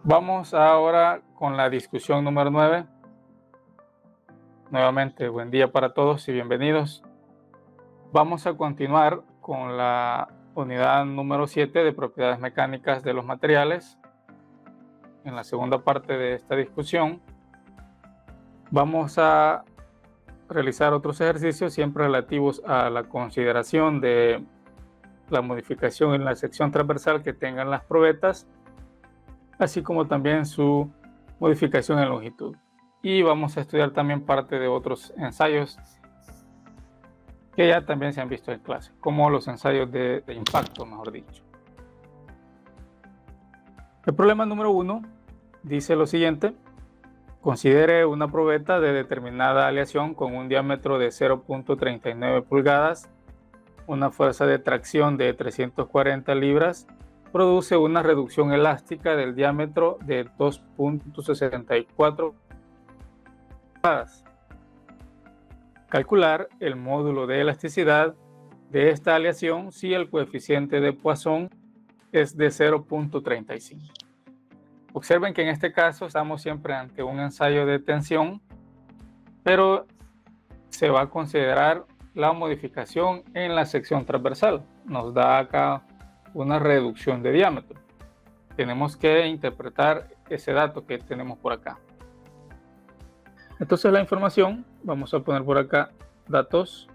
Vamos ahora con la discusión número 9. Nuevamente, buen día para todos y bienvenidos. Vamos a continuar con la unidad número 7 de propiedades mecánicas de los materiales. En la segunda parte de esta discusión vamos a realizar otros ejercicios siempre relativos a la consideración de la modificación en la sección transversal que tengan las probetas, así como también su modificación en longitud. Y vamos a estudiar también parte de otros ensayos que ya también se han visto en clase, como los ensayos de impacto, mejor dicho. El problema número 1 dice lo siguiente: considere una probeta de determinada aleación con un diámetro de 0.39 pulgadas, una fuerza de tracción de 340 libras, produce una reducción elástica del diámetro de 2.64 pulgadas. Calcular el módulo de elasticidad de esta aleación si el coeficiente de Poisson es de 0.35. Observen que en este caso estamos siempre ante un ensayo de tensión, pero se va a considerar la modificación en la sección transversal. Nos da acá una reducción de diámetro. Tenemos que interpretar ese dato que tenemos por acá. Entonces la información, vamos a poner por acá datos.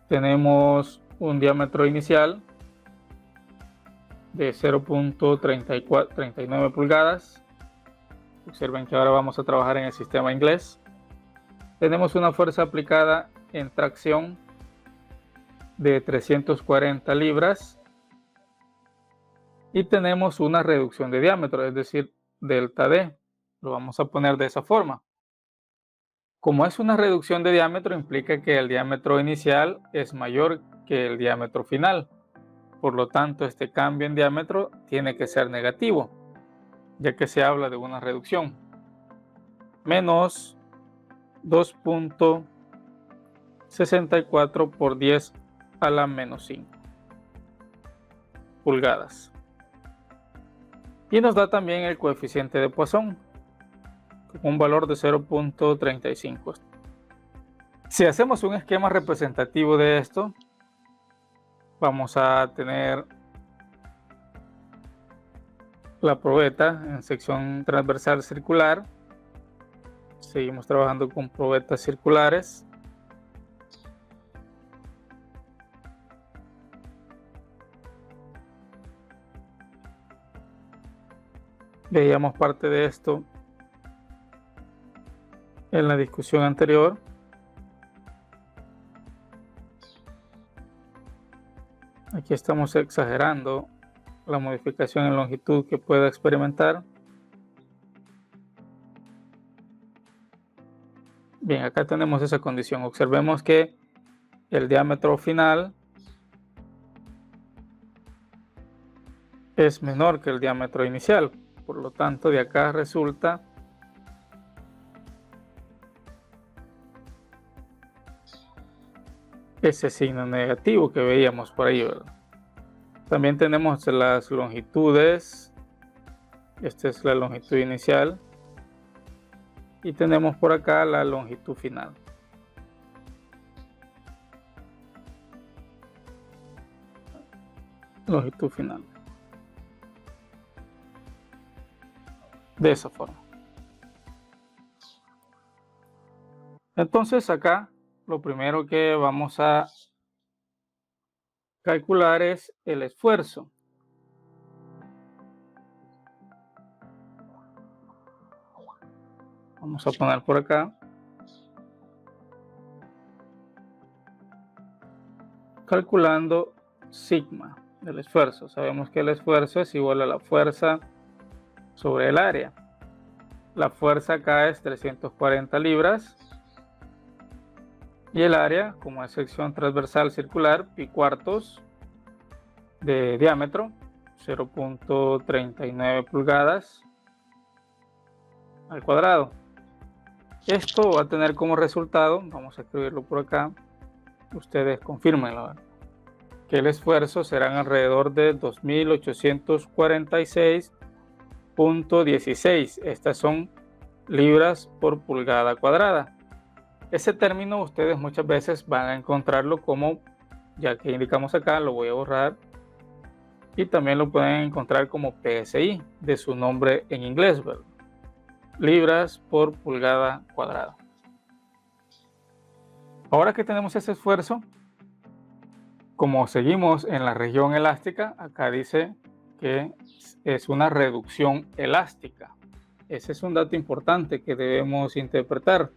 Tenemos un diámetro inicial de 0.39 pulgadas. Observen que ahora vamos a trabajar en el sistema inglés. Tenemos una fuerza aplicada en tracción de 340 libras. Y tenemos una reducción de diámetro, es decir, delta D. Lo vamos a poner de esa forma. Como es una reducción de diámetro, implica que el diámetro inicial es mayor que el diámetro final. Por lo tanto, este cambio en diámetro tiene que ser negativo, ya que se habla de una reducción. Menos 2.64 por 10 a la menos 5 pulgadas. Y nos da también el coeficiente de Poisson, con un valor de 0.35. Si hacemos un esquema representativo de esto, vamos a tener la probeta en sección transversal circular. Seguimos trabajando con probetas circulares. Veíamos parte de esto en la discusión anterior. Aquí estamos exagerando la modificación en longitud que pueda experimentar. Bien, acá tenemos esa condición. Observemos que el diámetro final es menor que el diámetro inicial. Por lo tanto, de acá resulta ese signo negativo que veíamos por ahí, ¿verdad? También tenemos las longitudes. Esta es la longitud inicial. Y tenemos por acá la longitud final. Longitud final. De esa forma. Entonces acá lo primero que vamos a calcular es el esfuerzo. Vamos a poner por acá. Calculando sigma del esfuerzo. Sabemos que el esfuerzo es igual a la fuerza sobre el área. La fuerza acá es 340 libras. Y el área, como es sección transversal circular, pi cuartos de diámetro, 0.39 pulgadas al cuadrado. Esto va a tener como resultado, vamos a escribirlo por acá, ustedes confírmenlo, que el esfuerzo será alrededor de 2.846 16. Estas son libras por pulgada cuadrada. Ese término ustedes muchas veces van a encontrarlo como, ya que indicamos acá, lo voy a borrar, y también lo pueden encontrar como PSI, de su nombre en inglés, ¿verdad? Libras por pulgada cuadrada. Ahora que tenemos ese esfuerzo, como seguimos en la región elástica, acá dice que es una reducción elástica. Ese es un dato importante que debemos interpretar.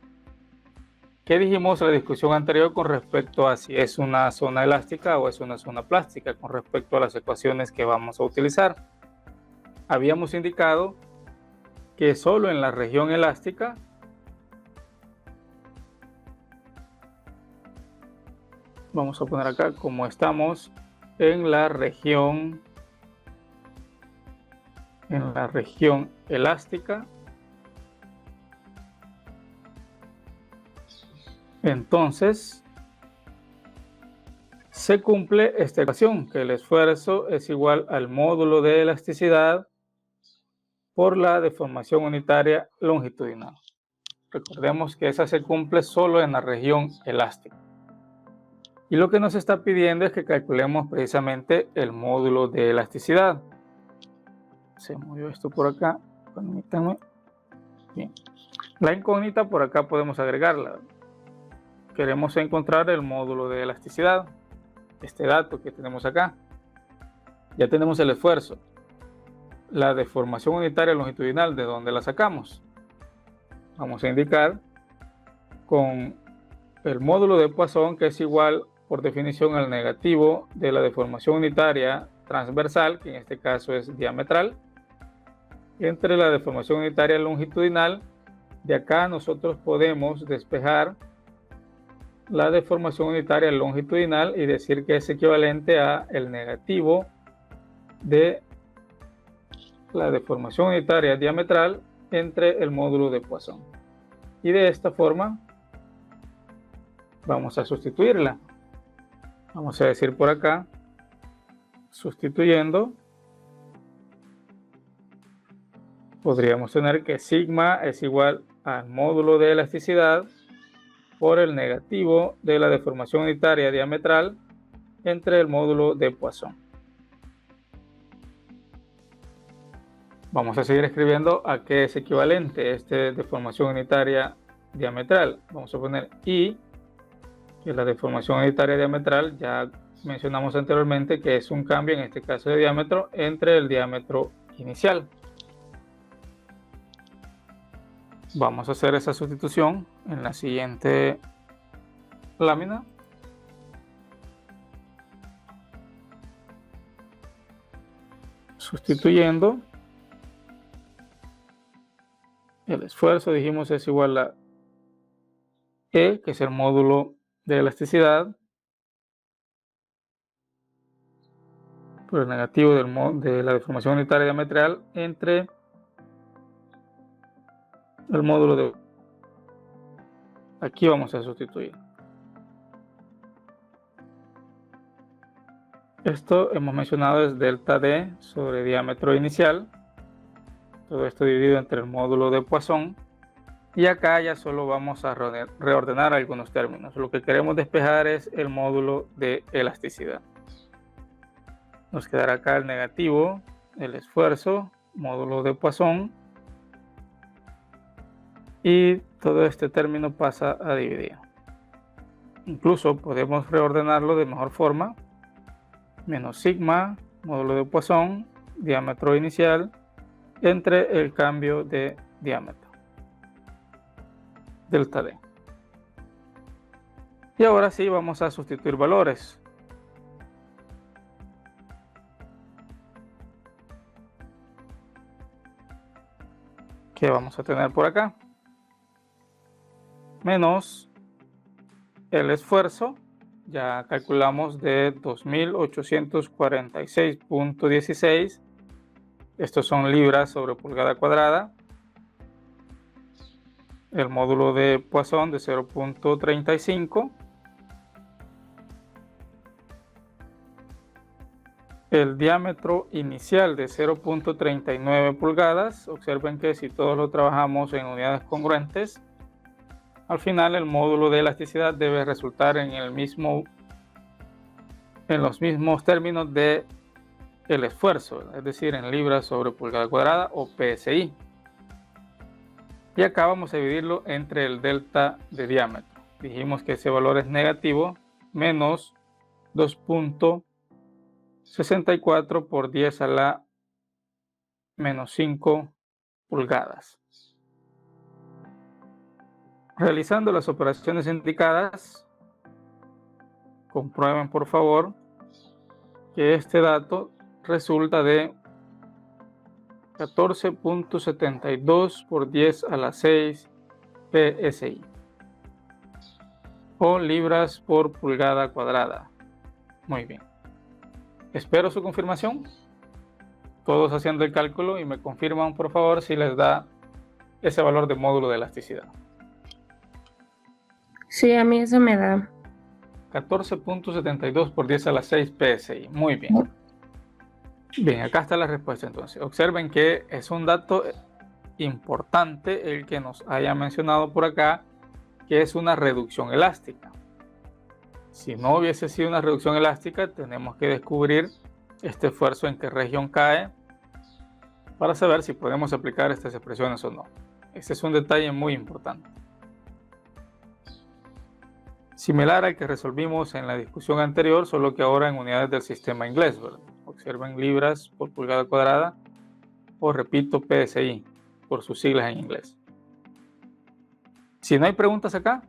¿Qué dijimos en la discusión anterior con respecto a si es una zona elástica o es una zona plástica con respecto a las ecuaciones que vamos a utilizar? Habíamos indicado que solo en la región elástica vamos a poner acá, como estamos en la región elástica, entonces se cumple esta ecuación, que el esfuerzo es igual al módulo de elasticidad por la deformación unitaria longitudinal. Recordemos que esa se cumple solo en la región elástica. Y lo que nos está pidiendo es que calculemos precisamente el módulo de elasticidad. Se movió esto por acá, permítanme. Bien. La incógnita por acá podemos agregarla. Queremos encontrar el módulo de elasticidad, este dato que tenemos acá. Ya tenemos el esfuerzo. La deformación unitaria longitudinal, ¿de dónde la sacamos? Vamos a indicar con el módulo de Poisson, que es igual por definición al negativo de la deformación unitaria transversal, que en este caso es diametral, entre la deformación unitaria longitudinal. De acá nosotros podemos despejar la deformación unitaria longitudinal y decir que es equivalente a el negativo de la deformación unitaria diametral entre el módulo de Poisson. Y de esta forma vamos a sustituirla. Vamos a decir por acá, sustituyendo, podríamos tener que sigma es igual al módulo de elasticidad por el negativo de la deformación unitaria diametral entre el módulo de Poisson. Vamos a seguir escribiendo a qué es equivalente este deformación unitaria diametral. Vamos a poner I, que la deformación unitaria diametral ya mencionamos anteriormente que es un cambio, en este caso de diámetro, entre el diámetro inicial. Vamos a hacer esa sustitución en la siguiente lámina. Sustituyendo, el esfuerzo, dijimos, es igual a E, que es el módulo de elasticidad, por el negativo de la deformación unitaria diametral entre el módulo de... Aquí vamos a sustituir. Esto hemos mencionado es delta D sobre diámetro inicial. Todo esto dividido entre el módulo de Poisson. Y acá ya solo vamos a reordenar algunos términos. Lo que queremos despejar es el módulo de elasticidad. Nos quedará acá el negativo, el esfuerzo, módulo de Poisson. Y todo este término pasa a dividir. Incluso podemos reordenarlo de mejor forma. Menos sigma, módulo de Poisson, diámetro inicial, entre el cambio de diámetro, delta D. Y ahora sí vamos a sustituir valores. ¿Qué vamos a tener por acá? Menos el esfuerzo, ya calculamos de 2846.16. Estos son libras sobre pulgada cuadrada. El módulo de Poisson de 0.35. el diámetro inicial de 0.39 pulgadas. Observen que si todos lo trabajamos en unidades congruentes, al final el módulo de elasticidad debe resultar en los mismos términos de el esfuerzo, es decir, en libras sobre pulgada cuadrada o PSI. Y acá vamos a dividirlo entre el delta de diámetro. Dijimos que ese valor es negativo, menos 2.64 por 10 a la menos 5 pulgadas. Realizando las operaciones indicadas, comprueben por favor que este dato resulta de 14.72 por 10 a la 6 PSI o libras por pulgada cuadrada. Muy bien. Espero su confirmación. Todos haciendo el cálculo y me confirman por favor si les da ese valor de módulo de elasticidad. Sí, a mí eso me da. 14.72 por 10 a la 6 PSI. Muy bien. Bien, acá está la respuesta entonces. Observen que es un dato importante el que nos haya mencionado por acá, que es una reducción elástica. Si no hubiese sido una reducción elástica, tenemos que descubrir este esfuerzo en qué región cae para saber si podemos aplicar estas expresiones o no. Este es un detalle muy importante. Similar al que resolvimos en la discusión anterior, solo que ahora en unidades del sistema inglés, ¿verdad? Observen libras por pulgada cuadrada o repito PSI por sus siglas en inglés. Si no hay preguntas acá,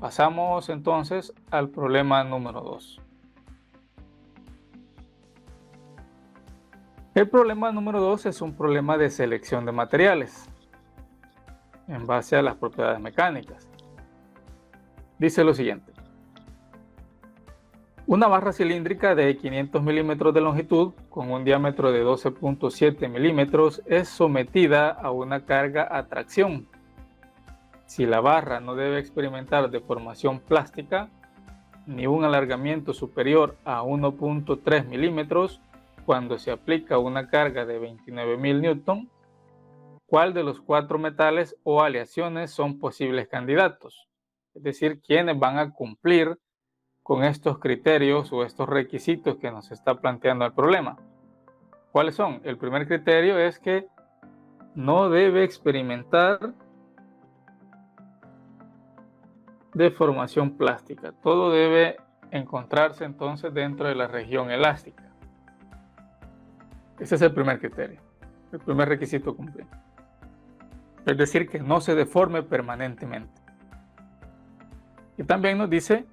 pasamos entonces al problema número 2. El problema número 2 es un problema de selección de materiales en base a las propiedades mecánicas. Dice lo siguiente. Una barra cilíndrica de 500 milímetros de longitud con un diámetro de 12.7 milímetros es sometida a una carga a tracción. Si la barra no debe experimentar deformación plástica ni un alargamiento superior a 1.3 milímetros cuando se aplica una carga de 29.000 newton, ¿cuál de los 4 metales o aleaciones son posibles candidatos? Es decir, ¿quiénes van a cumplir con estos criterios o estos requisitos que nos está planteando el problema? ¿Cuáles son? El primer criterio es que no debe experimentar deformación plástica. Todo debe encontrarse entonces dentro de la región elástica. Ese es el primer criterio, el primer requisito a cumplir. Es decir, que no se deforme permanentemente. Y también nos dice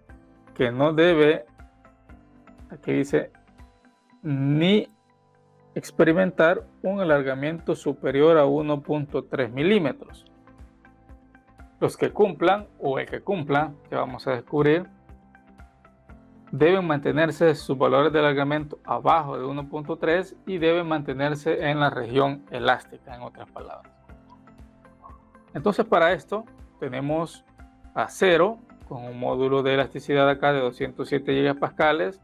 que no debe, aquí dice, ni experimentar un alargamiento superior a 1.3 milímetros. Los que cumplan, o el que cumpla, que vamos a descubrir, deben mantenerse sus valores de alargamiento abajo de 1.3 y deben mantenerse en la región elástica, en otras palabras. Entonces, para esto tenemos acero con un módulo de elasticidad acá de 207 gigapascales,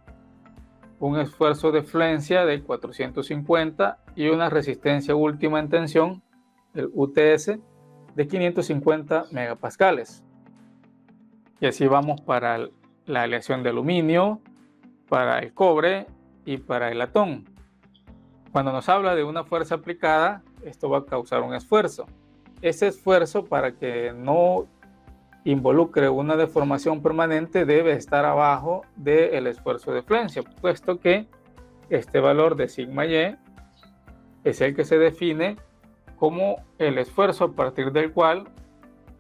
un esfuerzo de flencia de 450 y una resistencia última en tensión, el UTS, de 550 megapascales. Y así vamos para la aleación de aluminio, para el cobre y para el latón. Cuando nos habla de una fuerza aplicada, esto va a causar un esfuerzo. Ese esfuerzo, para que no involucre una deformación permanente, debe estar abajo del esfuerzo de flencia, puesto que este valor de sigma y es el que se define como el esfuerzo a partir del cual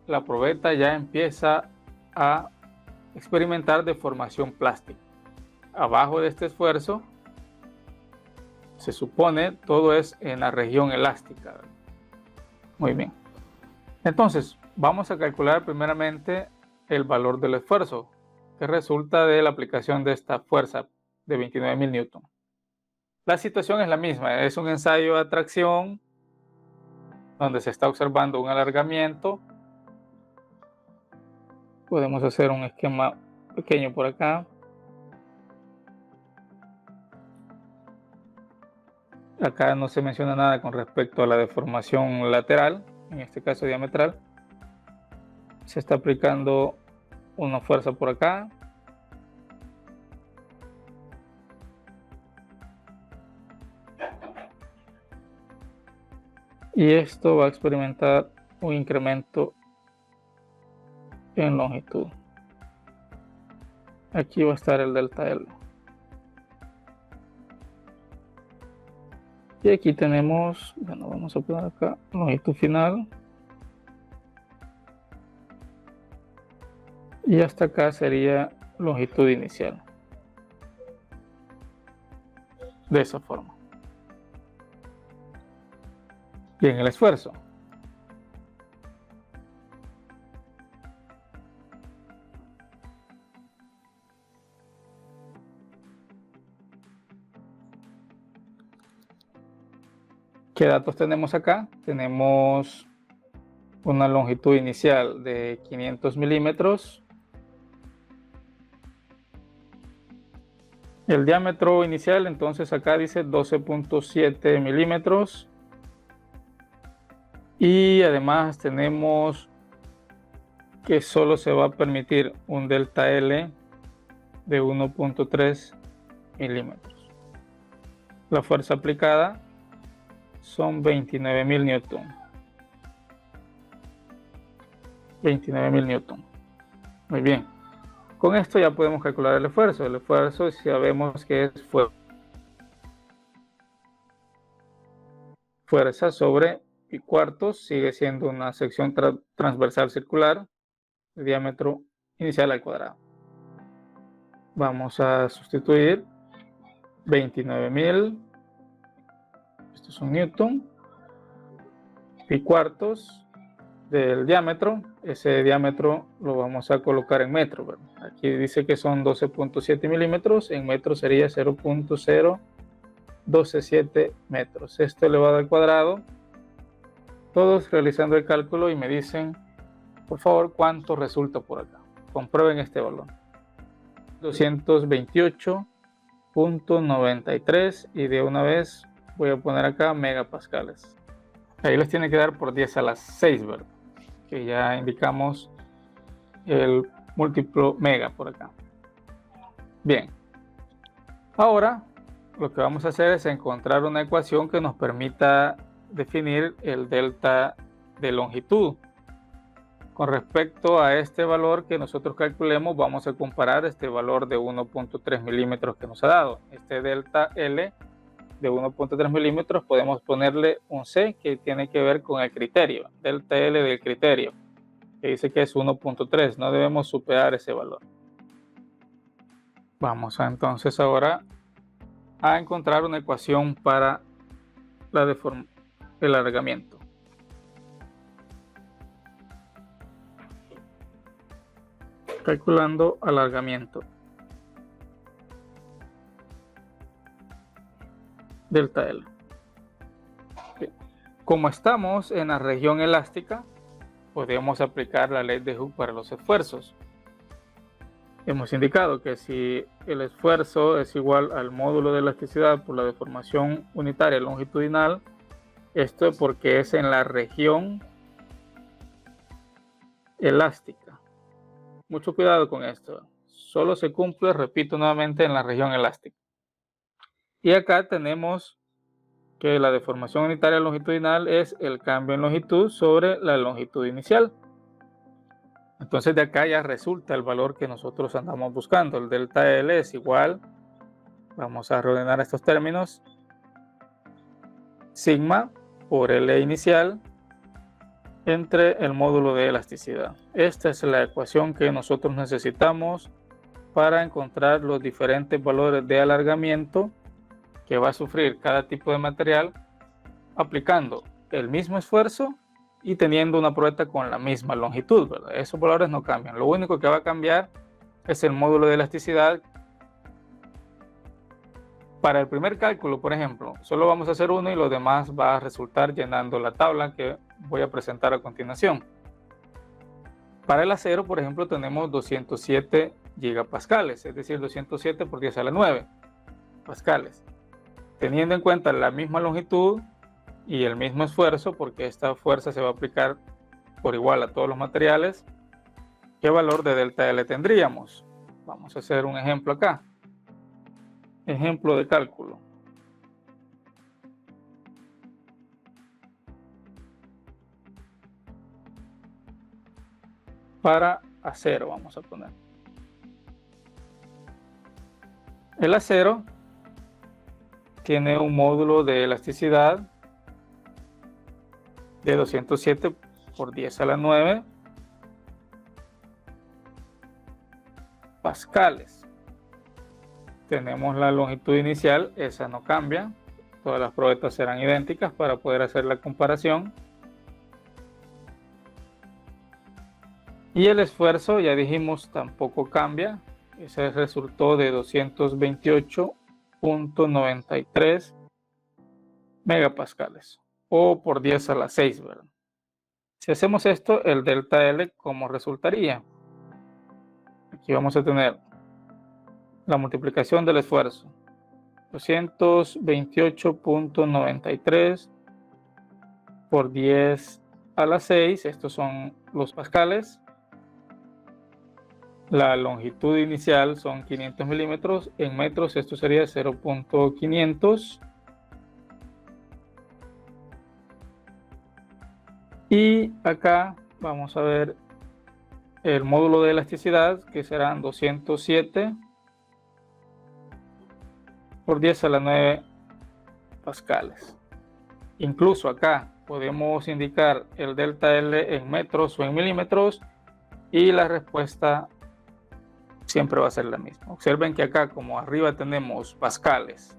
la probeta ya empieza a experimentar deformación plástica. Abajo de este esfuerzo se supone todo es en la región elástica. Muy bien. Entonces, vamos a calcular primeramente el valor del esfuerzo que resulta de la aplicación de esta fuerza de 29.000 newton. La situación es la misma, es un ensayo de tracción donde se está observando un alargamiento. Podemos hacer un esquema pequeño por acá. Acá no se menciona nada con respecto a la deformación lateral, en este caso diametral. Se está aplicando una fuerza por acá. Y esto va a experimentar un incremento en longitud. Aquí va a estar el delta L. Y aquí tenemos, bueno, vamos a poner acá longitud final. Y hasta acá sería longitud inicial. De esa forma. Bien, el esfuerzo. ¿Qué datos tenemos acá? Tenemos una longitud inicial de 500 milímetros. El diámetro inicial, entonces acá dice 12.7 milímetros. Y además tenemos que solo se va a permitir un delta L de 1.3 milímetros. La fuerza aplicada son 29.000 newton. 29.000 newton. Muy bien. Con esto ya podemos calcular el esfuerzo. El esfuerzo sabemos que es fuerza sobre pi cuartos. Sigue siendo una sección transversal circular de diámetro inicial al cuadrado. Vamos a sustituir 29.000. Esto es un newton. Pi cuartos del diámetro. Ese diámetro lo vamos a colocar en metros, ¿verdad? Aquí dice que son 12.7 milímetros. En metros sería 0.0127 metros. Esto elevado al cuadrado. Todos realizando el cálculo y me dicen, por favor, cuánto resulta por acá. Comprueben este valor. 228.93 y de una vez voy a poner acá megapascales. Ahí les tiene que dar por 10 a las 6, ¿verdad? Que ya indicamos el múltiplo mega por acá. Bien. Ahora lo que vamos a hacer es encontrar una ecuación que nos permita definir el delta de longitud. Con respecto a este valor que nosotros calculemos, vamos a comparar este valor de 1.3 milímetros que nos ha dado. Este delta L de 1.3 milímetros podemos ponerle un C que tiene que ver con el criterio, delta L del criterio, que dice que es 1.3, no debemos superar ese valor. Vamos a entonces ahora a encontrar una ecuación para el alargamiento. Calculando alargamiento. Delta L. Bien. Como estamos en la región elástica, podemos aplicar la ley de Hooke para los esfuerzos. Hemos indicado que si el esfuerzo es igual al módulo de elasticidad por la deformación unitaria longitudinal, esto es porque es en la región elástica. Mucho cuidado con esto. Solo se cumple, repito nuevamente, en la región elástica. Y acá tenemos que la deformación unitaria longitudinal es el cambio en longitud sobre la longitud inicial. Entonces de acá ya resulta el valor que nosotros andamos buscando. El delta L es igual, vamos a reordenar estos términos, sigma por L inicial entre el módulo de elasticidad. Esta es la ecuación que nosotros necesitamos para encontrar los diferentes valores de alargamiento que va a sufrir cada tipo de material aplicando el mismo esfuerzo y teniendo una probeta con la misma longitud, ¿verdad? Esos valores no cambian. Lo único que va a cambiar es el módulo de elasticidad. Para el primer cálculo, por ejemplo, solo vamos a hacer uno y lo demás va a resultar llenando la tabla que voy a presentar a continuación. Para el acero, por ejemplo, tenemos 207 gigapascales, es decir, 207 por 10 a la 9 pascales. teniendo en cuenta la misma longitud y el mismo esfuerzo, porque esta fuerza se va a aplicar por igual a todos los materiales, ¿qué valor de delta L tendríamos? Vamos a hacer un ejemplo acá. Ejemplo de cálculo. Para acero vamos a poner. El acero tiene un módulo de elasticidad de 207 por 10 a la 9 pascales. Tenemos la longitud inicial, esa no cambia. Todas las probetas serán idénticas para poder hacer la comparación. Y el esfuerzo, ya dijimos, tampoco cambia. Ese resultó de 228.93 megapascales o por 10 a la 6, ¿verdad? Si hacemos esto, el delta L, ¿cómo resultaría? Aquí vamos a tener la multiplicación del esfuerzo. 228.93 por 10 a la 6, estos son los pascales. La longitud inicial son 500 milímetros, en metros esto sería 0.500. Y acá vamos a ver el módulo de elasticidad, que serán 207 por 10 a la 9 pascales. Incluso acá podemos indicar el delta L en metros o en milímetros y la respuesta siempre va a ser la misma. Observen que acá, como arriba tenemos pascales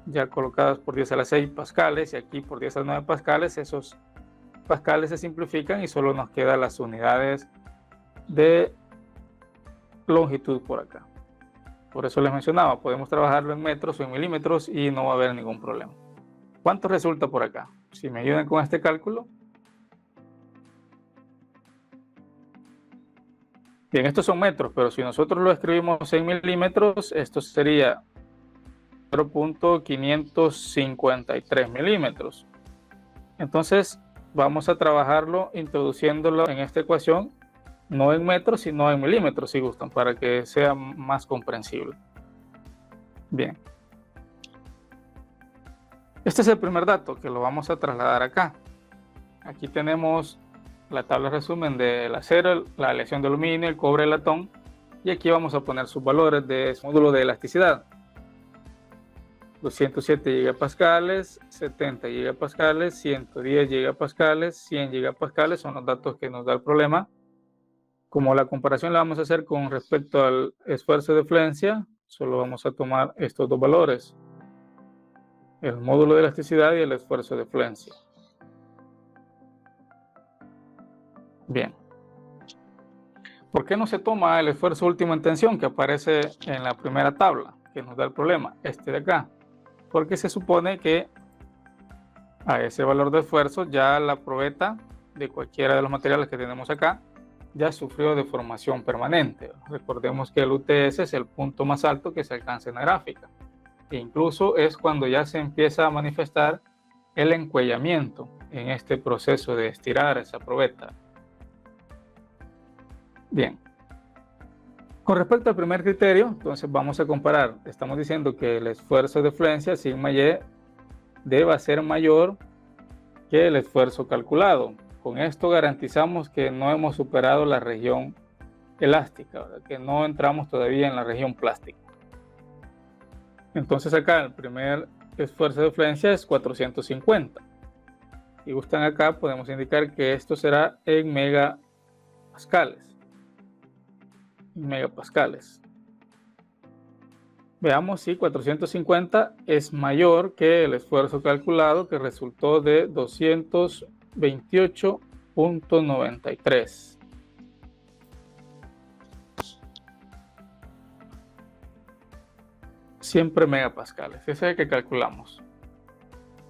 ya colocadas por 10 a la 6 pascales y aquí por 10 a la 9 pascales, esos pascales se simplifican y solo nos quedan las unidades de longitud por acá. Por eso les mencionaba, podemos trabajarlo en metros o en milímetros y no va a haber ningún problema. ¿Cuánto resulta por acá? Si me ayudan con este cálculo. Bien, estos son metros, pero si nosotros lo escribimos en milímetros, esto sería 0.553 milímetros. Entonces, vamos a trabajarlo introduciéndolo en esta ecuación, no en metros, sino en milímetros, si gustan, para que sea más comprensible. Bien. Este es el primer dato que lo vamos a trasladar acá. Aquí tenemos la tabla de resumen del acero, la aleación de aluminio, el cobre, el latón, y aquí vamos a poner sus valores de módulo de elasticidad. 207 gigapascales, 70 gigapascales, 110 gigapascales, 100 gigapascales son los datos que nos da el problema. Como la comparación la vamos a hacer con respecto al esfuerzo de fluencia, solo vamos a tomar estos dos valores, el módulo de elasticidad y el esfuerzo de fluencia. Bien. ¿Por qué no se toma el esfuerzo último en tensión que aparece en la primera tabla que nos da el problema, este de acá? Porque se supone que a ese valor de esfuerzo ya la probeta de cualquiera de los materiales que tenemos acá ya sufrió deformación permanente. Recordemos que el UTS es el punto más alto que se alcanza en la gráfica. E incluso es cuando ya se empieza a manifestar el encuellamiento en este proceso de estirar esa probeta. Bien. Con respecto al primer criterio, entonces vamos a comparar. Estamos diciendo que el esfuerzo de fluencia sigma y debe ser mayor que el esfuerzo calculado. Con esto garantizamos que no hemos superado la región elástica, ¿verdad? Que no entramos todavía en la región plástica. Entonces acá el primer esfuerzo de fluencia es 450. Si gustan acá podemos indicar que esto será en megapascales. Veamos si 450 es mayor que el esfuerzo calculado, que resultó de 228.93. Siempre megapascales, ese es el que calculamos.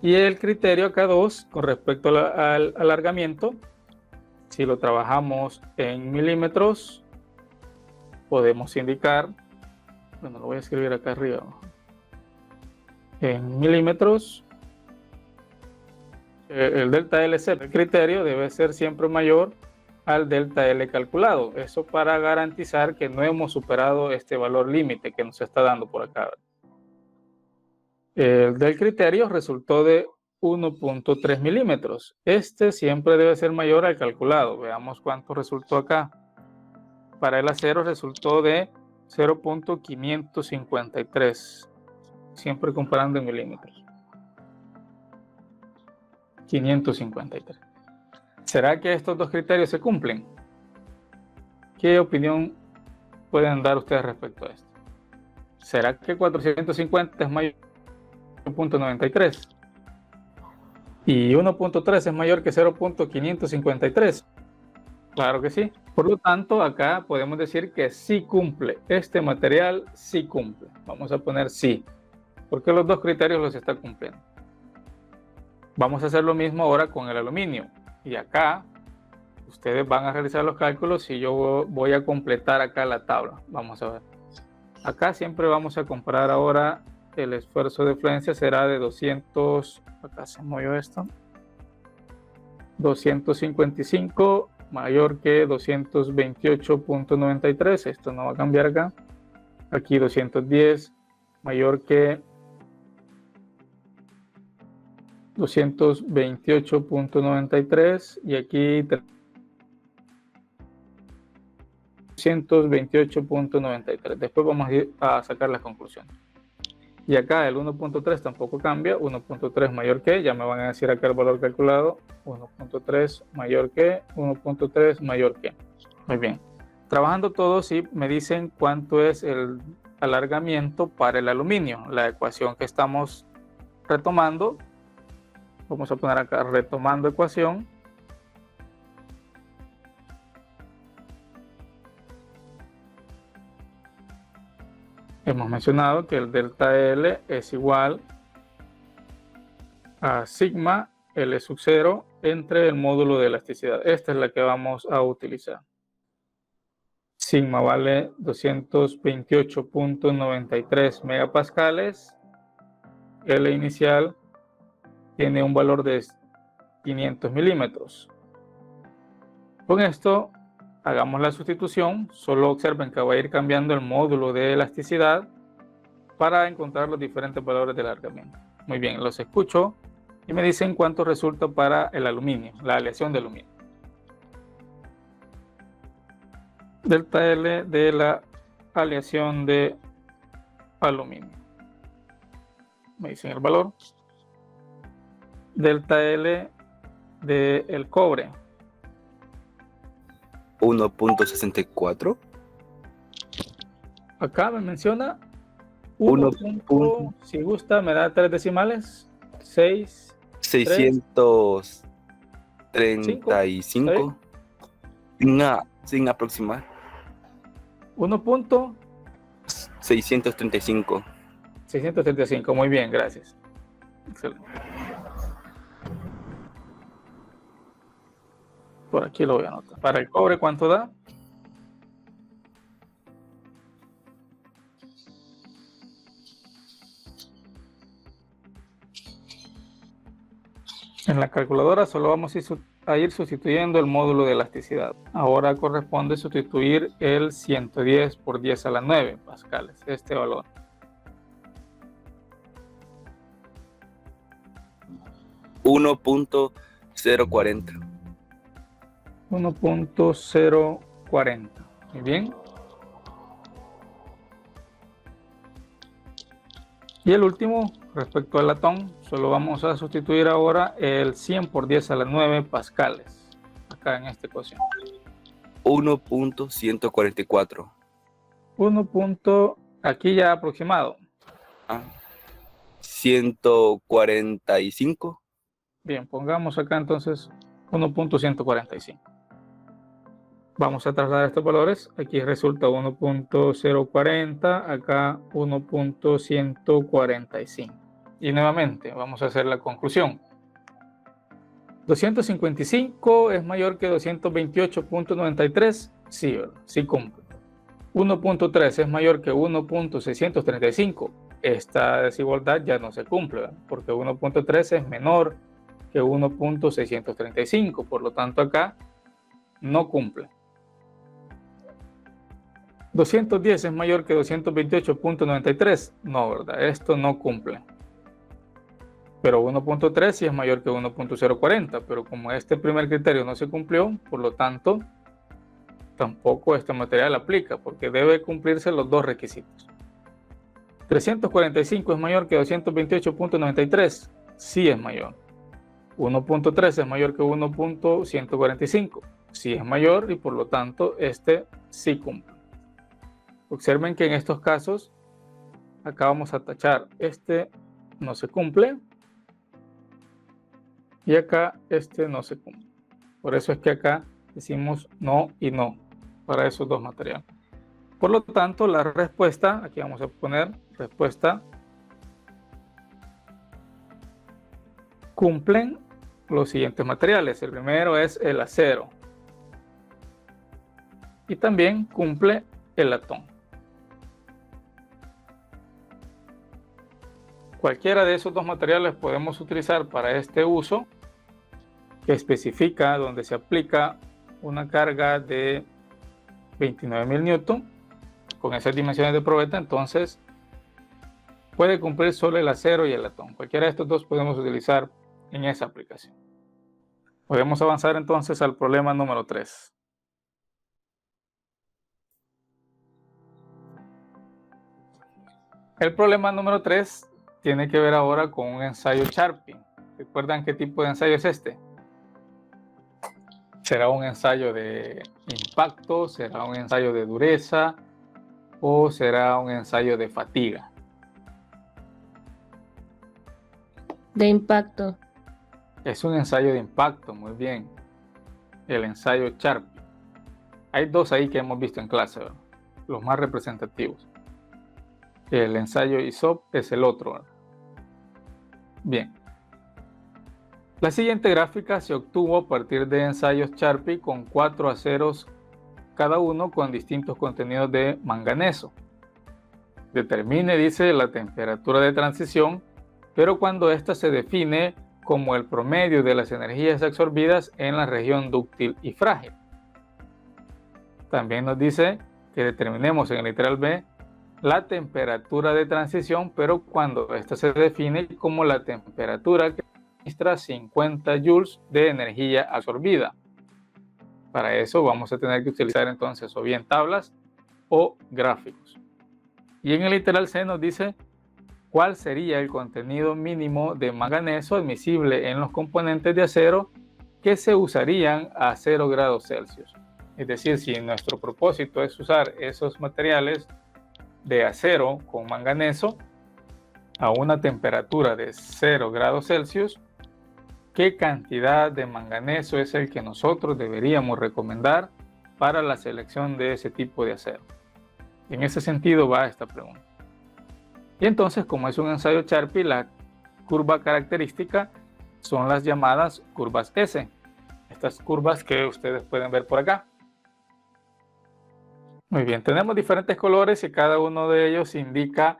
Y el criterio acá 2, con respecto al alargamiento, si lo trabajamos en milímetros, podemos indicar, bueno, lo voy a escribir acá arriba, en milímetros, el delta LC del criterio debe ser siempre mayor al delta L calculado. Eso para garantizar que no hemos superado este valor límite que nos está dando por acá. El del criterio resultó de 1.3 milímetros. Este siempre debe ser mayor al calculado. Veamos cuánto resultó acá. Para el acero resultó de 0.553. Siempre comparando en milímetros. 553. ¿Será que estos dos criterios se cumplen? ¿Qué opinión pueden dar ustedes respecto a esto? ¿Será que 450 es mayor que 0.93? ¿Y 1.3 es mayor que 0.553? Claro que sí. Por lo tanto, acá podemos decir que sí cumple. Este material sí cumple. Vamos a poner sí, porque los dos criterios los está cumpliendo. Vamos a hacer lo mismo ahora con el aluminio. Y acá, ustedes van a realizar los cálculos y yo voy a completar acá la tabla. Vamos a ver. Acá siempre vamos a comparar ahora el esfuerzo de fluencia será de 200, acá se movió esto, 255 mayor que 228.93, esto no va a cambiar acá. Aquí 210 mayor que 228.93 y aquí 228.93. Después vamos a ir a sacar las conclusiones. Y acá el 1.3 tampoco cambia, 1.3 mayor que, ya me van a decir acá el valor calculado, 1.3 mayor que, 1.3 mayor que. Muy bien. Trabajando todo, sí me dicen cuánto es el alargamiento para el aluminio. La ecuación que estamos retomando, vamos a poner acá retomando ecuación. Hemos mencionado que el delta L es igual a sigma L sub 0 entre el módulo de elasticidad. Esta es la que vamos a utilizar. Sigma vale 228.93 megapascales. L inicial tiene un valor de 500 milímetros. Con esto hagamos la sustitución. Solo observen que va a ir cambiando el módulo de elasticidad para encontrar los diferentes valores de alargamiento. Muy bien, los escucho y me dicen cuánto resulta para el aluminio, la aleación de aluminio. Delta L de la aleación de aluminio. Me dicen el valor. Delta L del cobre. 1.64. Acá me menciona 1. Si gusta, me da 3 decimales. 635. Sin aproximar. 1.635. 635, muy bien, gracias. Excelente. Por aquí lo voy a anotar. Para el cobre, ¿cuánto da? En la calculadora solo vamos a ir sustituyendo el módulo de elasticidad. Ahora corresponde sustituir el 110 por 10 a la 9 pascales, este valor. $1.040. 1.040. Muy bien. Y el último, respecto al latón, solo vamos a sustituir ahora el 100 por 10 a la 9 pascales. Acá en esta ecuación. 1.144. Aquí ya aproximado. 145. Bien, pongamos acá entonces 1.145. Vamos a trasladar estos valores. Aquí resulta 1.040, acá 1.145. Y nuevamente vamos a hacer la conclusión. 255 es mayor que 228.93. Sí, sí cumple. 1.3 es mayor que 1.635. esta desigualdad ya no se cumple, ¿verdad? Porque 1.13 es menor que 1.635, por lo tanto acá no cumple. 210 es mayor que 228.93, no, ¿verdad? Esto no cumple. Pero 1.3 sí es mayor que 1.040, pero como este primer criterio no se cumplió, por lo tanto, tampoco este material aplica, porque debe cumplirse los dos requisitos. 345 es mayor que 228.93, sí es mayor. 1.3 es mayor que 1.145, sí es mayor y por lo tanto este sí cumple. Observen que en estos casos, acá vamos a tachar, este no se cumple y acá este no se cumple. Por eso es que acá decimos no y no para esos dos materiales. Por lo tanto, la respuesta, aquí vamos a poner respuesta, cumplen los siguientes materiales. El primero es el acero y también cumple el latón. Cualquiera de esos dos materiales podemos utilizar para este uso que especifica donde se aplica una carga de 29.000 newton con esas dimensiones de probeta, entonces puede cumplir solo el acero y el latón. Cualquiera de estos dos podemos utilizar en esa aplicación. Podemos avanzar entonces al problema número 3. El problema número 3 tiene que ver ahora con un ensayo Charpy. ¿Recuerdan qué tipo de ensayo es este? ¿Será un ensayo de impacto? ¿Será un ensayo de dureza? ¿O será un ensayo de fatiga? De impacto. Es un ensayo de impacto, muy bien. El ensayo Charpy. Hay dos ahí que hemos visto en clase, ¿verdad? Los más representativos. El ensayo ISOP es el otro, ¿verdad? Bien. La siguiente gráfica se obtuvo a partir de ensayos Charpy con 4 aceros cada uno con distintos contenidos de manganeso. Determine, dice, la temperatura de transición, pero cuando ésta se define como el promedio de las energías absorbidas en la región dúctil y frágil. También nos dice que determinemos en el literal B la temperatura de transición, pero cuando ésta se define como la temperatura que administra 50 joules de energía absorbida. Para eso vamos a tener que utilizar entonces o bien tablas o gráficos. Y en el literal C nos dice cuál sería el contenido mínimo de manganeso admisible en los componentes de acero que se usarían a 0 grados Celsius. Es decir, si nuestro propósito es usar esos materiales de acero con manganeso a una temperatura de 0 grados Celsius, ¿qué cantidad de manganeso es el que nosotros deberíamos recomendar para la selección de ese tipo de acero? En ese sentido va esta pregunta. Y entonces, como es un ensayo Charpy, la curva característica son las llamadas curvas S. Estas curvas que ustedes pueden ver por acá. Muy bien, tenemos diferentes colores y cada uno de ellos indica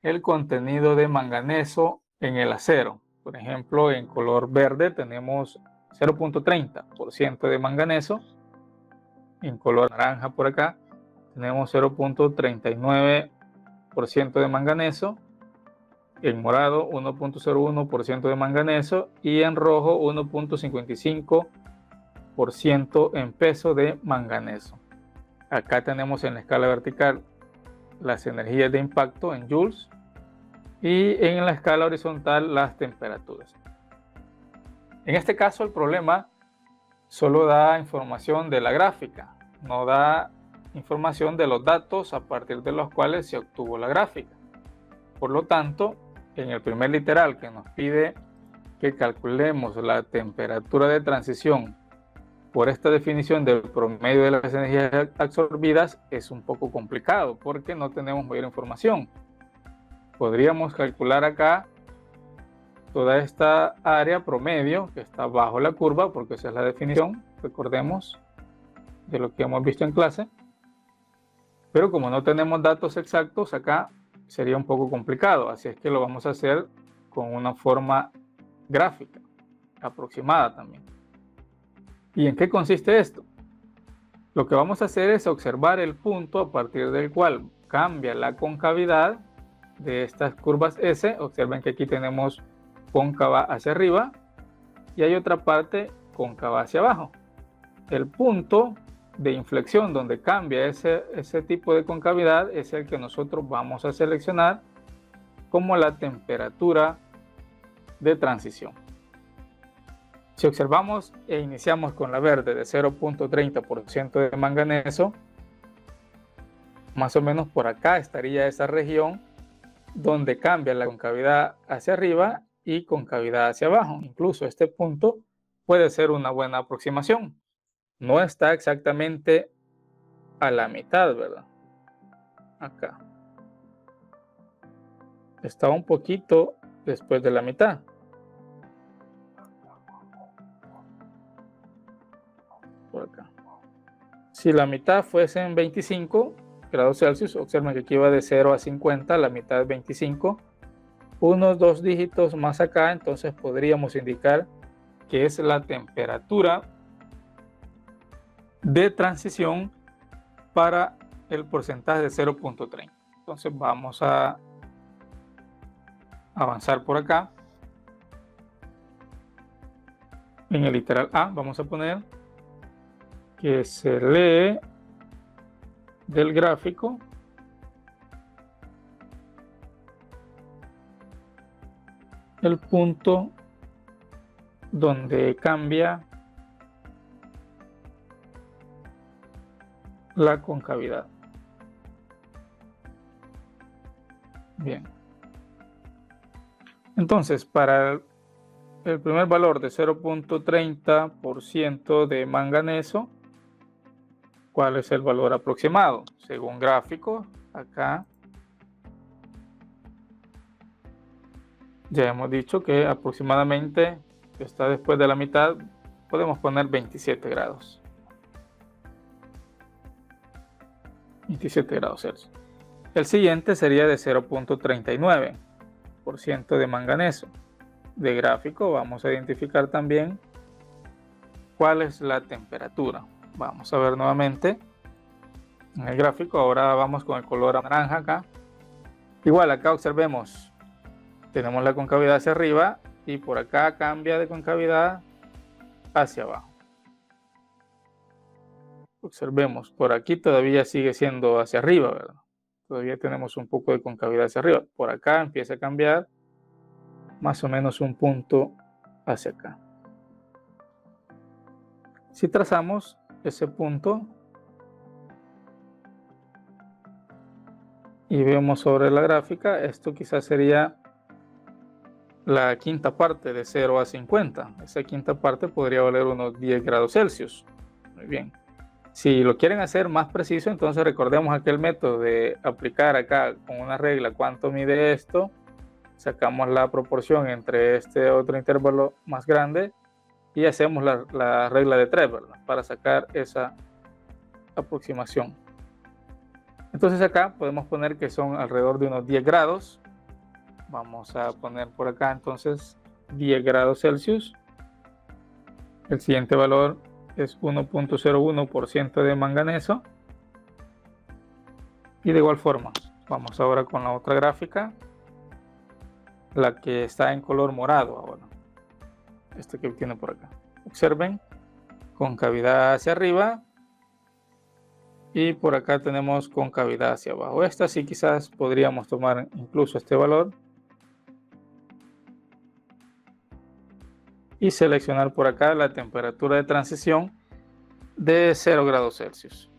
el contenido de manganeso en el acero. Por ejemplo, en color verde tenemos 0.30% de manganeso. En color naranja por acá tenemos 0.39% de manganeso. En morado 1.01% de manganeso y en rojo 1.55% en peso de manganeso. Acá tenemos en la escala vertical las energías de impacto en joules y en la escala horizontal las temperaturas. En este caso el problema solo da información de la gráfica, no da información de los datos a partir de los cuales se obtuvo la gráfica. Por lo tanto, en el primer literal que nos pide que calculemos la temperatura de transición por esta definición del promedio de las energías absorbidas es un poco complicado porque no tenemos mayor información. Podríamos calcular acá toda esta área promedio que está bajo la curva, porque esa es la definición, recordemos, de lo que hemos visto en clase. Pero como no tenemos datos exactos, acá sería un poco complicado, así es que lo vamos a hacer con una forma gráfica, aproximada también. ¿Y en qué consiste esto? Lo que vamos a hacer es observar el punto a partir del cual cambia la concavidad de estas curvas S. Observen que aquí tenemos cóncava hacia arriba y hay otra parte cóncava hacia abajo. El punto de inflexión donde cambia ese tipo de concavidad es el que nosotros vamos a seleccionar como la temperatura de transición. Si observamos e iniciamos con la verde de 0.30% de manganeso, más o menos por acá estaría esa región donde cambia la concavidad hacia arriba y concavidad hacia abajo. Incluso este punto puede ser una buena aproximación. No está exactamente a la mitad, ¿verdad? Acá. Está un poquito después de la mitad. Por acá. Si la mitad fuese en 25 grados Celsius, observen que aquí va de 0 a 50, la mitad es 25, unos 2 dígitos más acá, entonces podríamos indicar que es la temperatura de transición para el porcentaje de 0.30. Entonces vamos a avanzar por acá. En el literal A vamos a poner que se lee del gráfico el punto donde cambia la concavidad. Bien. Entonces, para el primer valor de 0.30% de manganeso, ¿cuál es el valor aproximado? Según gráfico, acá ya hemos dicho que aproximadamente está después de la mitad, podemos poner 27 grados. 27 grados Celsius. El siguiente sería de 0.39% de manganeso. De gráfico vamos a identificar también cuál es la temperatura. Vamos a ver nuevamente en el gráfico. Ahora vamos con el color naranja acá. Igual acá observemos, tenemos la concavidad hacia arriba y por acá cambia de concavidad hacia abajo. Observemos, por aquí todavía sigue siendo hacia arriba, ¿verdad? Todavía tenemos un poco de concavidad hacia arriba. Por acá empieza a cambiar más o menos un punto hacia acá. Si trazamos ese punto y vemos sobre la gráfica, esto quizás sería la quinta parte de 0 a 50. Esa quinta parte podría valer unos 10 grados Celsius. Muy bien. Si lo quieren hacer más preciso, entonces recordemos aquel método de aplicar acá con una regla cuánto mide esto, sacamos la proporción entre este otro intervalo más grande y hacemos la regla de 3, ¿verdad? Para sacar esa aproximación. Entonces acá podemos poner que son alrededor de unos 10 grados. Vamos a poner por acá entonces 10 grados Celsius. El siguiente valor es 1.01% de manganeso. Y de igual forma, vamos ahora con la otra gráfica, la que está en color morado ahora. Este que tiene por acá. Observen, concavidad hacia arriba y por acá tenemos concavidad hacia abajo. Esta sí quizás podríamos tomar incluso este valor y seleccionar por acá la temperatura de transición de 0 grados Celsius.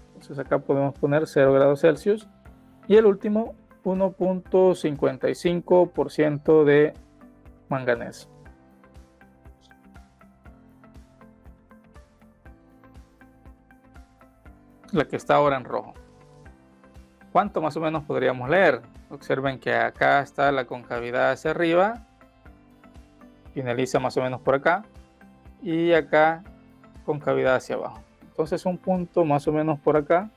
Entonces acá podemos poner 0 grados Celsius y el último 1.55% de manganeso. La que está ahora en rojo. ¿Cuánto más o menos podríamos leer? Observen que acá está la concavidad hacia arriba, finaliza más o menos por acá, y acá concavidad hacia abajo. Entonces un punto más o menos por acá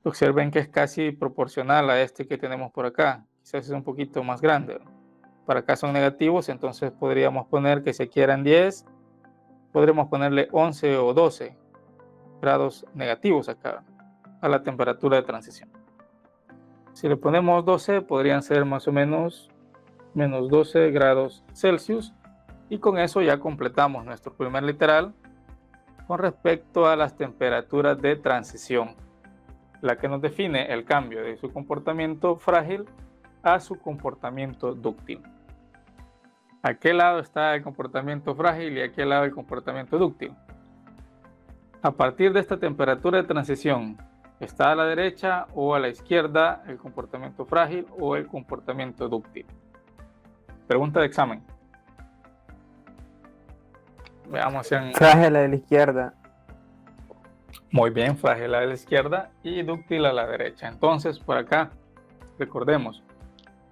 Observen que es casi proporcional a este que tenemos por acá. Quizás es un poquito más grande. Para acá son negativos, entonces podríamos poner que si aquí eran 10, podremos ponerle 11 o 12 grados negativos acá a la temperatura de transición. Si le ponemos 12, podrían ser más o menos menos 12 grados Celsius, y con eso ya completamos nuestro primer literal con respecto a las temperaturas de transición, la que nos define el cambio de su comportamiento frágil a su comportamiento dúctil. ¿A qué lado está el comportamiento frágil y a qué lado el comportamiento dúctil? A partir de esta temperatura de transición, ¿está a la derecha o a la izquierda el comportamiento frágil o el comportamiento dúctil? Pregunta de examen. Veamos en... Frágil a la izquierda. Muy bien, frágil a la izquierda y dúctil a la derecha. Entonces, por acá, recordemos,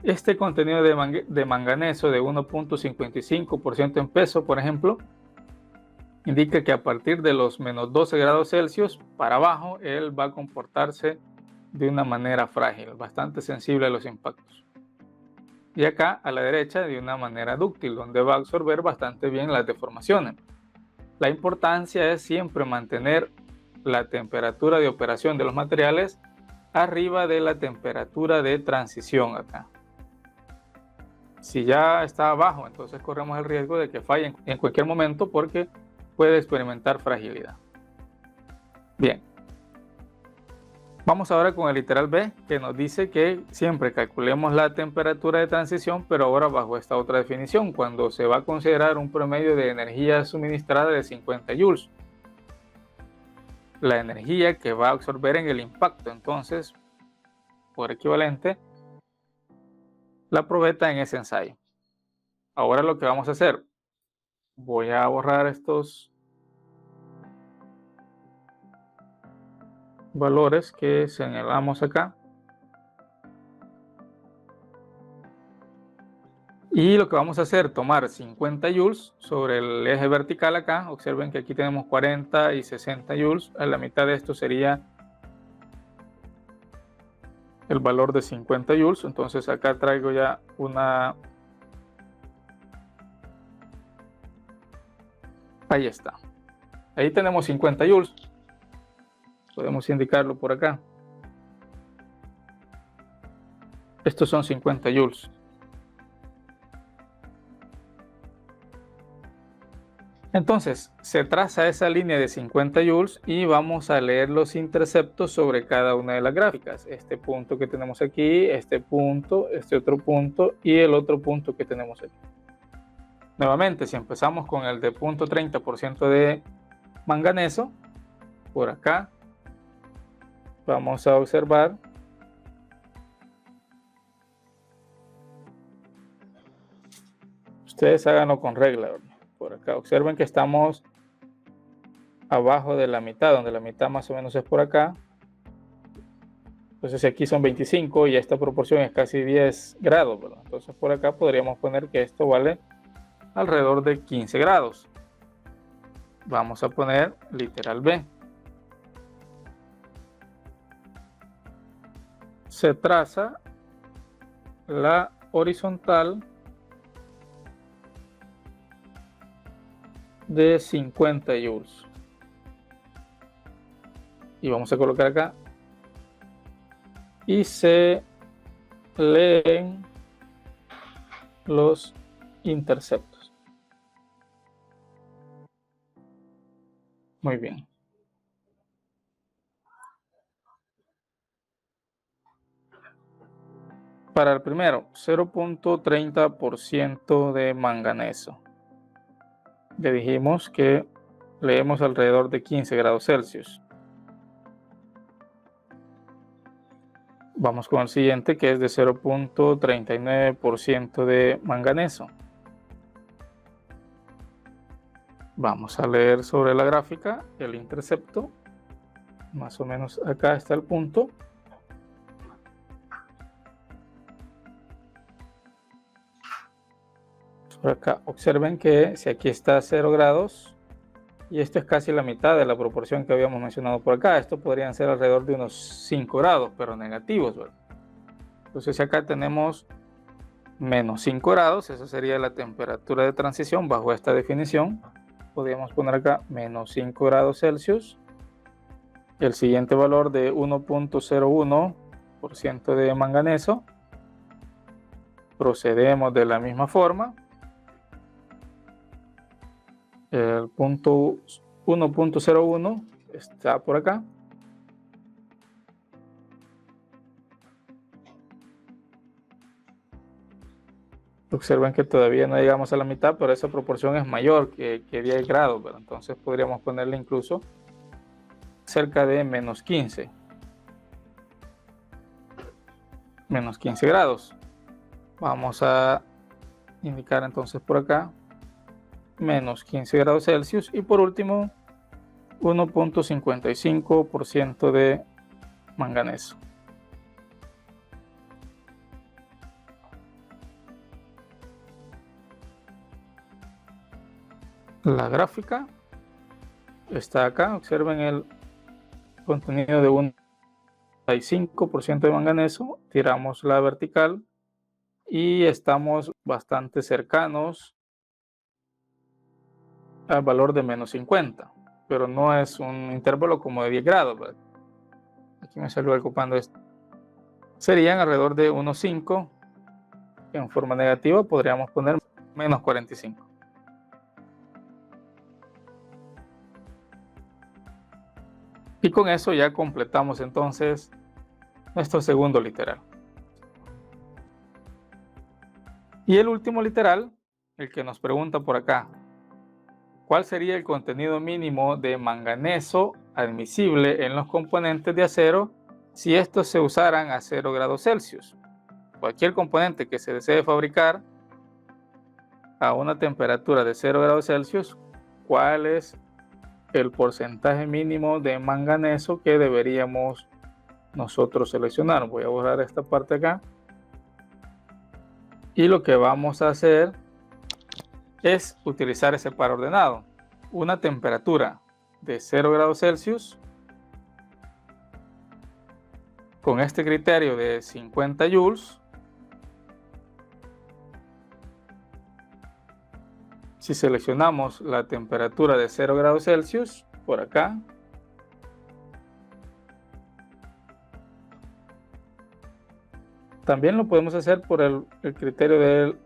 este contenido de manganeso de 1.55% en peso, por ejemplo, indica que a partir de los menos 12 grados Celsius para abajo, él va a comportarse de una manera frágil, bastante sensible a los impactos. Y acá, a la derecha, de una manera dúctil, donde va a absorber bastante bien las deformaciones. La importancia es siempre mantener la temperatura de operación de los materiales arriba de la temperatura de transición acá. Si ya está abajo, entonces corremos el riesgo de que falle en cualquier momento porque puede experimentar fragilidad. Bien. Vamos ahora con el literal B, que nos dice que siempre calculemos la temperatura de transición, pero ahora bajo esta otra definición, cuando se va a considerar un promedio de energía suministrada de 50 joules. La energía que va a absorber en el impacto, entonces, por equivalente, la probeta en ese ensayo. Ahora lo que vamos a hacer, voy a borrar estos valores que señalamos acá. Y lo que vamos a hacer, tomar 50 joules sobre el eje vertical acá. Observen que aquí tenemos 40 y 60 joules. A la mitad de esto sería el valor de 50 joules. Entonces acá traigo ya una... Ahí está. Ahí tenemos 50 joules. Podemos indicarlo por acá. Estos son 50 joules. Entonces, se traza esa línea de 50 joules y vamos a leer los interceptos sobre cada una de las gráficas. Este punto que tenemos aquí, este punto, este otro punto y el otro punto que tenemos aquí. Nuevamente, si empezamos con el de 0.30% de manganeso, por acá, vamos a observar ustedes háganlo con regla, ¿verdad? Por acá observen que estamos abajo de la mitad, donde la mitad más o menos es por acá. Entonces aquí son 25 y esta proporción es casi 10 grados, ¿verdad? Entonces por acá podríamos poner que esto vale alrededor de 15 grados. Vamos a poner literal B. Se traza la horizontal de 50 joules. Y vamos a colocar acá. Y se leen los interceptos. Muy bien. Para el primero, 0.30% de manganeso. Le dijimos que leemos alrededor de 15 grados Celsius. Vamos con el siguiente, que es de 0.39% de manganeso. Vamos a leer sobre la gráfica el intercepto. Más o menos acá está el punto. Por acá observen que si aquí está 0 grados y esto es casi la mitad de la proporción que habíamos mencionado por acá. Esto podrían ser alrededor de unos 5 grados, pero negativos, ¿verdad? Entonces acá tenemos menos 5 grados, esa sería la temperatura de transición bajo esta definición. Podríamos poner acá menos 5 grados Celsius. El siguiente valor de 1.01% de manganeso. Procedemos de la misma forma. El punto 1.01 está por acá. Observen que todavía no llegamos a la mitad, pero esa proporción es mayor que 10 grados, ¿verdad? Entonces podríamos ponerle incluso cerca de menos 15. Menos 15 grados. Vamos a indicar entonces por acá menos 15 grados Celsius. Y por último, 1.55% de manganeso. La gráfica está acá. Observen el contenido de 1.5% de manganeso. Tiramos la vertical y estamos bastante cercanos al valor de menos 50, pero no es un intervalo como de 10 grados, ¿verdad? Aquí me salió ocupando esto. Serían alrededor de unos 5. En forma negativa podríamos poner menos 45. Y con eso ya completamos entonces nuestro segundo literal. Y el último literal, el que nos pregunta por acá, ¿cuál sería el contenido mínimo de manganeso admisible en los componentes de acero si estos se usaran a 0 grados Celsius? Cualquier componente que se desee fabricar a una temperatura de 0 grados Celsius, ¿cuál es el porcentaje mínimo de manganeso que deberíamos nosotros seleccionar? Voy a borrar esta parte acá. Y lo que vamos a hacer es utilizar ese par ordenado. Una temperatura de 0 grados Celsius con este criterio de 50 joules. Si seleccionamos la temperatura de 0 grados Celsius por acá, también lo podemos hacer por el criterio de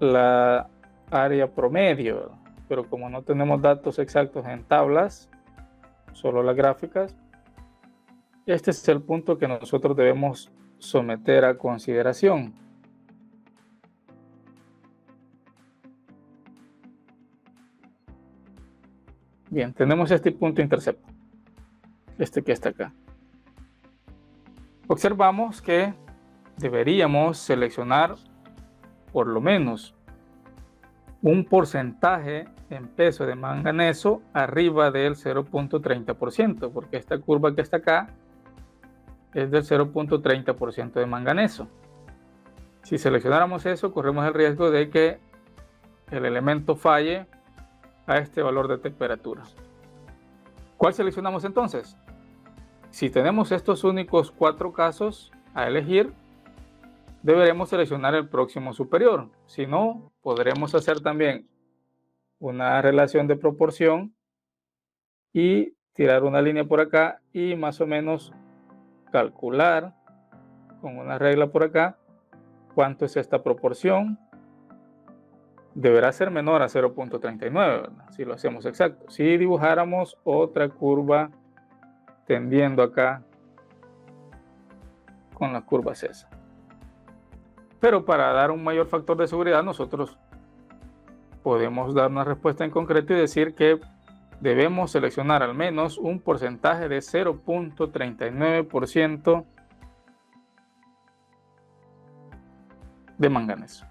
la área promedio, pero como no tenemos datos exactos en tablas, solo las gráficas, este es el punto que nosotros debemos someter a consideración. Bien, tenemos este punto intercepto, este que está acá. Observamos que deberíamos seleccionar por lo menos un porcentaje en peso de manganeso arriba del 0.30%, porque esta curva que está acá es del 0.30% de manganeso. Si seleccionáramos eso, corremos el riesgo de que el elemento falle a este valor de temperatura. ¿Cuál seleccionamos entonces? Si tenemos estos únicos 4 casos a elegir, deberemos seleccionar el próximo superior. Si no, podremos hacer también una relación de proporción y tirar una línea por acá y más o menos calcular con una regla por acá cuánto es esta proporción. Deberá ser menor a 0.39, ¿verdad? Si lo hacemos exacto. Si dibujáramos otra curva tendiendo acá con la curva César. Pero para dar un mayor factor de seguridad, nosotros podemos dar una respuesta en concreto y decir que debemos seleccionar al menos un porcentaje de 0.39% de manganeso.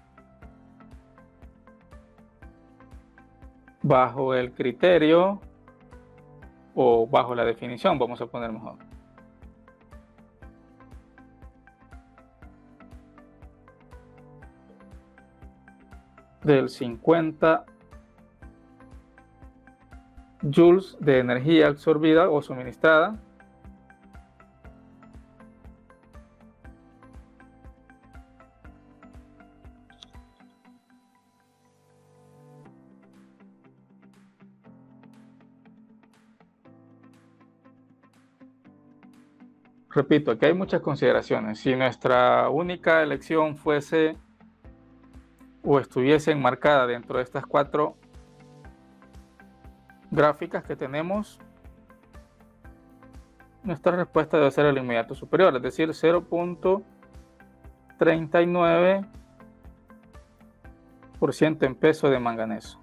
Bajo el criterio o bajo la definición, vamos a poner mejor, del 50 joules de energía absorbida o suministrada. Repito, aquí hay muchas consideraciones. Si nuestra única elección fuese o estuviese enmarcada dentro de estas 4 gráficas que tenemos, nuestra respuesta debe ser el inmediato superior, es decir, 0.39% en peso de manganeso.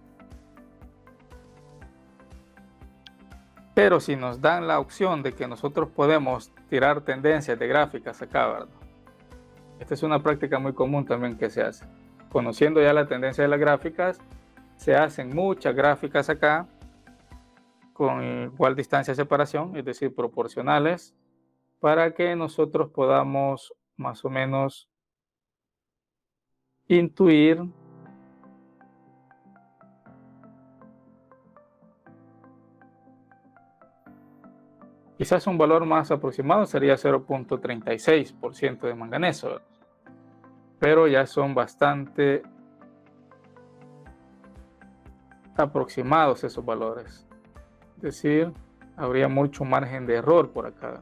Pero si nos dan la opción de que nosotros podemos tirar tendencias de gráficas acá, ¿verdad? Esta es una práctica muy común también que se hace. Conociendo ya la tendencia de las gráficas, se hacen muchas gráficas acá con igual distancia de separación, es decir, proporcionales, para que nosotros podamos más o menos intuir quizás un valor más aproximado sería 0.36% de manganeso, pero ya son bastante aproximados esos valores. Es decir, habría mucho margen de error por acá.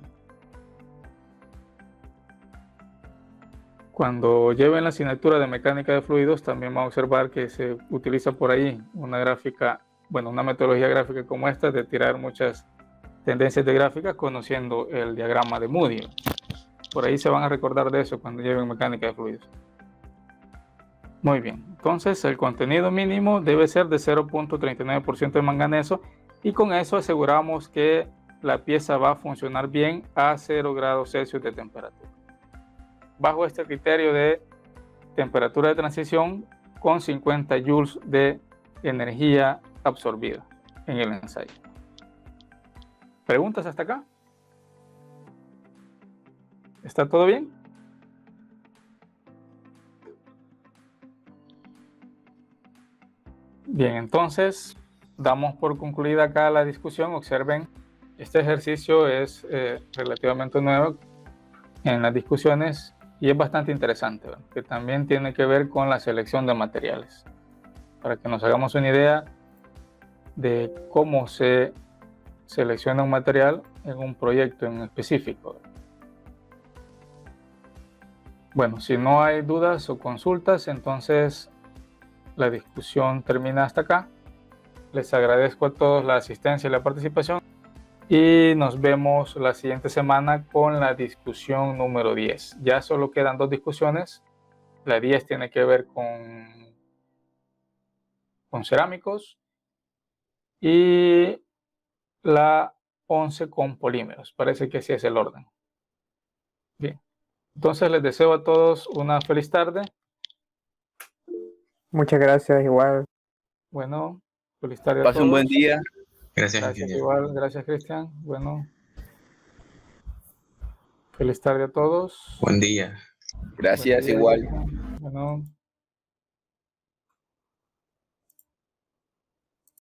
Cuando lleven la asignatura de mecánica de fluidos, también van a observar que se utiliza por ahí una gráfica, bueno, una metodología gráfica como esta de tirar muchas tendencias de gráficas conociendo el diagrama de Moody. Por ahí se van a recordar de eso cuando lleven mecánica de fluidos. Muy bien, entonces el contenido mínimo debe ser de 0.39% de manganeso y con eso aseguramos que la pieza va a funcionar bien a 0 grados Celsius de temperatura. Bajo este criterio de temperatura de transición con 50 joules de energía absorbida en el ensayo. ¿Preguntas hasta acá? ¿Está todo bien? Bien, entonces damos por concluida acá la discusión. Observen, este ejercicio es relativamente nuevo en las discusiones y es bastante interesante, ¿verdad? Que también tiene que ver con la selección de materiales, para que nos hagamos una idea de cómo se selecciona un material en un proyecto en específico. Bueno, si no hay dudas o consultas, entonces la discusión termina hasta acá. Les agradezco a todos la asistencia y la participación y nos vemos la siguiente semana con la discusión número 10. Ya solo quedan 2 discusiones. La 10 tiene que ver con cerámicos y la 11 con polímeros. Parece que así es el orden. Bien. Entonces les deseo a todos una feliz tarde. Muchas gracias, igual. Bueno, feliz tarde a todos. Pase un buen día. Gracias, Igual, gracias Cristian. Bueno, feliz tarde a todos. Buen día. Gracias, Buen día, igual. Cristian. Bueno.